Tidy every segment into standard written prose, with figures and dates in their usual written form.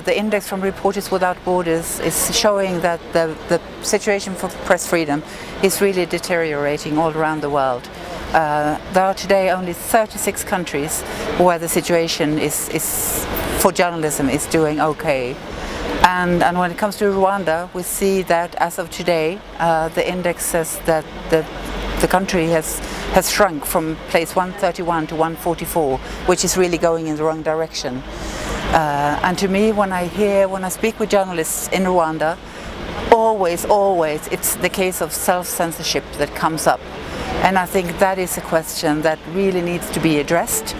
the index from Reporters Without Borders is showing that the situation for press freedom is really deteriorating all around the world. There are today only 36 countries where the situation is for journalism is doing okay. And when it comes to Rwanda, we see that as of today, the index says that the country has shrunk from place 131 to 144, which is really going in the wrong direction. And to me, when I speak with journalists in Rwanda, always, it's the case of self-censorship that comes up. And I think that is a question that really needs to be addressed,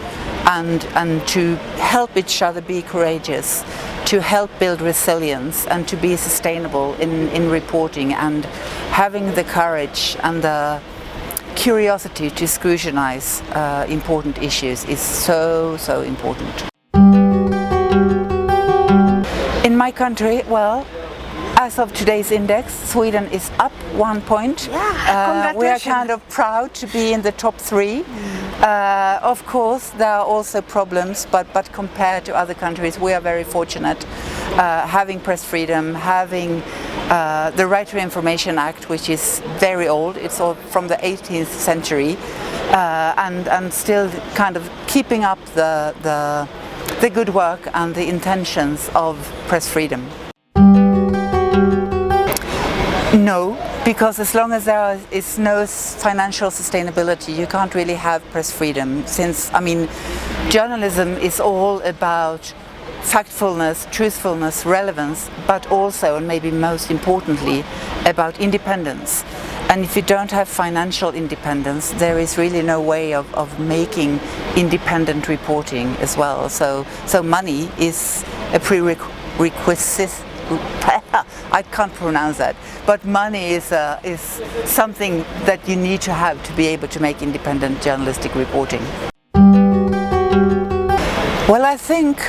and to help each other be courageous, to help build resilience and to be sustainable in reporting, and having the courage and the curiosity to scrutinize important issues is so important. In my country, well, as of today's index, Sweden is up 1 point. Yeah, we are kind of proud to be in the top 3. Of course, there are also problems, but compared to other countries, we are very fortunate. Having press freedom, having the Right to Information Act, which is very old, it's all from the 18th century, and still kind of keeping up the good work and the intentions of press freedom. No, because as long as there is no financial sustainability, you can't really have press freedom, since, I mean, journalism is all about factfulness, truthfulness, relevance, but also, and maybe most importantly, about independence. And if you don't have financial independence, there is really no way of making independent reporting as well. So money is a prerequisite. I can't pronounce that, but money is something that you need to have to be able to make independent journalistic reporting. Well, I think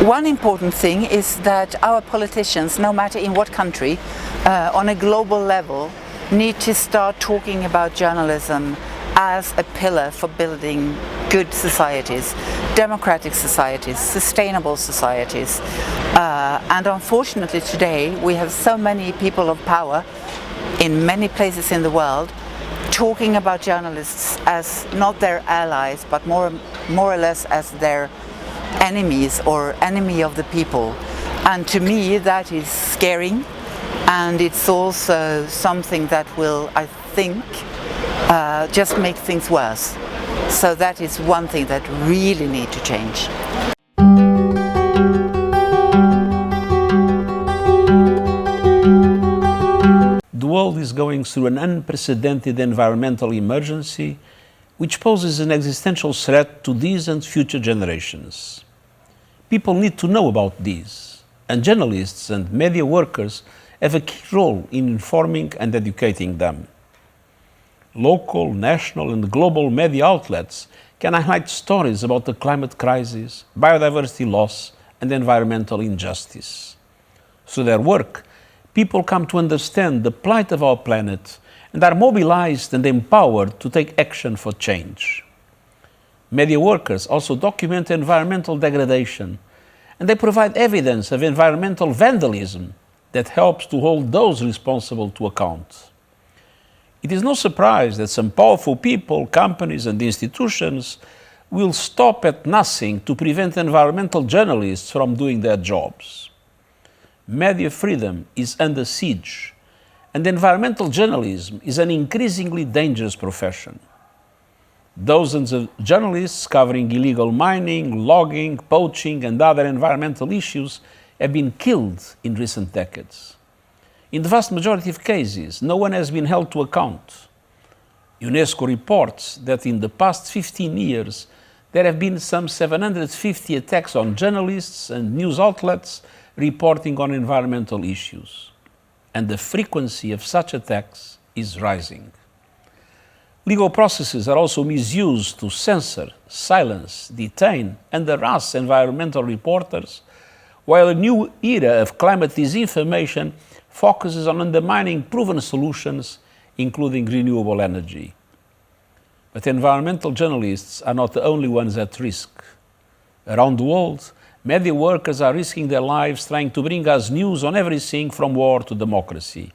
one important thing is that our politicians, no matter in what country, on a global level, need to start talking about journalism as a pillar for building good societies, democratic societies, sustainable societies. And unfortunately today we have so many people of power in many places in the world talking about journalists as not their allies, but more or less as their enemies or enemy of the people. And to me that is scaring, and it's also something that will, I think, just make things worse. So that is one thing that really needs to change. The world is going through an unprecedented environmental emergency which poses an existential threat to these and future generations. People need to know about these, and journalists and media workers have a key role in informing and educating them. Local, national and global media outlets can highlight stories about the climate crisis, biodiversity loss and environmental injustice. Through their work, people come to understand the plight of our planet and are mobilized and empowered to take action for change. Media workers also document environmental degradation, and they provide evidence of environmental vandalism that helps to hold those responsible to account. It is no surprise that some powerful people, companies and institutions will stop at nothing to prevent environmental journalists from doing their jobs. Media freedom is under siege, and environmental journalism is an increasingly dangerous profession. Dozens of journalists covering illegal mining, logging, poaching and other environmental issues have been killed in recent decades. In the vast majority of cases, no one has been held to account. UNESCO reports that in the past 15 years, there have been some 750 attacks on journalists and news outlets reporting on environmental issues. And the frequency of such attacks is rising. Legal processes are also misused to censor, silence, detain and harass environmental reporters, while a new era of climate disinformation focuses on undermining proven solutions, including renewable energy. But environmental journalists are not the only ones at risk. Around the world, Media workers are risking their lives trying to bring us news on everything from war to democracy.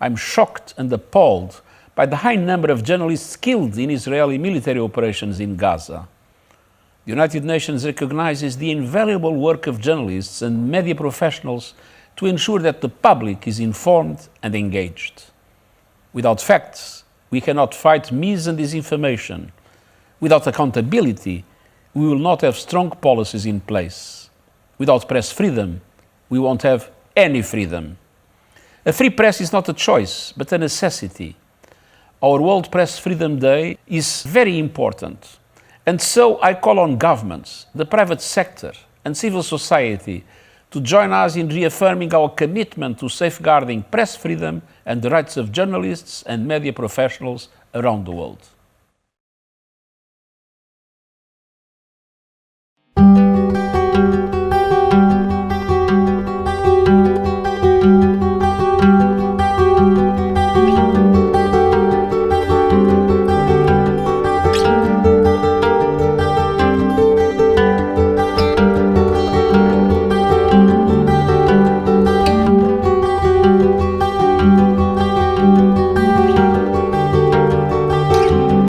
I'm shocked and appalled by the high number of journalists killed in Israeli military operations in Gaza. The United Nations recognizes the invaluable work of journalists and media professionals to ensure that the public is informed and engaged. Without facts, we cannot fight mis and disinformation. Without accountability, we will not have strong policies in place. Without press freedom, we won't have any freedom. A free press is not a choice, but a necessity. Our World Press Freedom Day is very important. And so I call on governments, the private sector, and civil society to join us in reaffirming our commitment to safeguarding press freedom and the rights of journalists and media professionals around the world.